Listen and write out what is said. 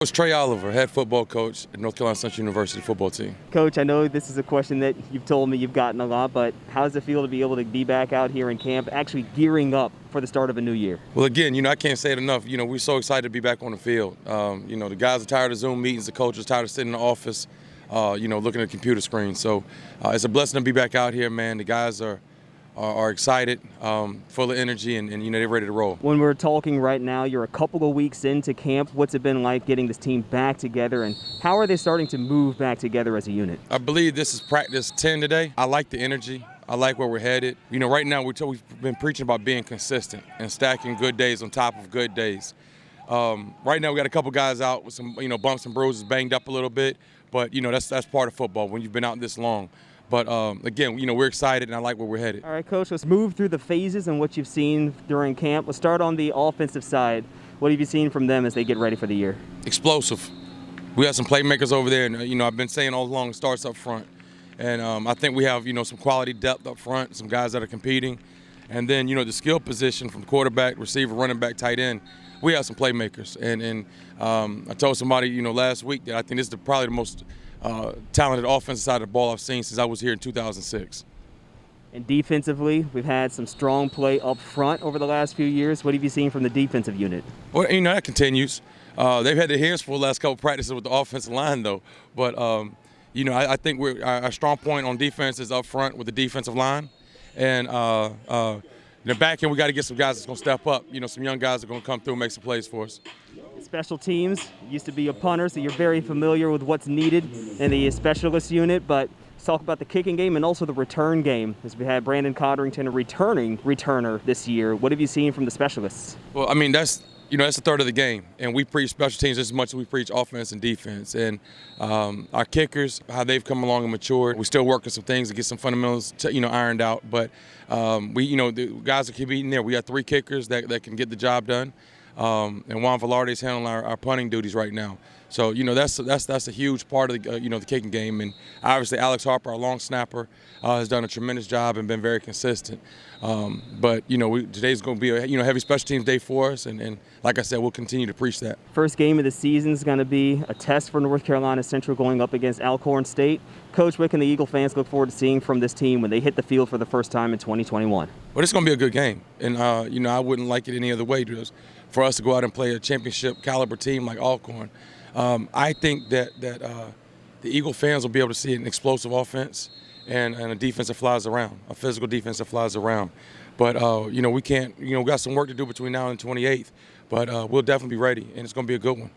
Coach Trei Oliver, head football coach at North Carolina Central University football team. Coach, I know this is a question that you've told me you've gotten a lot, but how does it feel to be able to be back out here in camp, actually gearing up for the start of a new year? Well, again, I can't say it enough. We're so excited to be back on the field. The guys are tired of Zoom meetings. The coach is tired of sitting in the office, looking at a computer screen. So it's a blessing to be back out here, man. The guys are excited, full of energy, and they're ready to roll. When we're talking right now, you're a couple of weeks into camp. What's it been like getting this team back together, and how are they starting to move back together as a unit? I believe this is practice 10 today. I like the energy. I like where we're headed. Right now we've been preaching about being consistent and stacking good days on top of good days. Right now we got a couple guys out with some bumps and bruises, banged up a little bit, but that's part of football when you've been out this long. But again, we're excited, and I like where we're headed. All right, Coach, let's move through the phases and what you've seen during camp. Let's start on the offensive side. What have you seen from them as they get ready for the year? Explosive. We have some playmakers over there, and I've been saying all along, it starts up front. And I think we have some quality depth up front, some guys that are competing. And then the skill position from quarterback, receiver, running back, tight end, we have some playmakers. And I told somebody last week that I think this is probably the most talented offensive side of the ball I've seen since I was here in 2006. And defensively, we've had some strong play up front over the last few years. What have you seen from the defensive unit? Well, that continues. They've had their hands full the last couple practices with the offensive line, though. But I think our strong point on defense is up front with the defensive line, and in the back end we got to get some guys that's going to step up. Some young guys are going to come through and make some plays for us. Special teams, used to be a punter, so you're very familiar with what's needed in the specialist unit, but let's talk about the kicking game and also the return game, as we had Brandon Codrington, a returner this year. What have you seen from the specialists? Well, that's a third of the game, and we preach special teams just as much as we preach offense and defense. And our kickers, how they've come along and matured. We're still working some things to get some fundamentals, ironed out. But the guys are competing there. We have 3 kickers that can get the job done. And Juan Velarde's handling our punting duties right now. So that's a huge part of the kicking game. And obviously Alex Harper, our long snapper, has done a tremendous job and been very consistent. But today's going to be a heavy special teams day for us, and like I said, we'll continue to preach that. First game of the season is going to be a test for North Carolina Central going up against Alcorn State. Coach, what can the Eagle fans look forward to seeing from this team when they hit the field for the first time in 2021? Well, it's going to be a good game, and I wouldn't like it any other way. For us to go out and play a championship caliber team like Alcorn, I think that the Eagle fans will be able to see an explosive offense and a defense that flies around, a physical defense that flies around. But we can't. We got some work to do between now and the 28th. But we'll definitely be ready, and it's going to be a good one.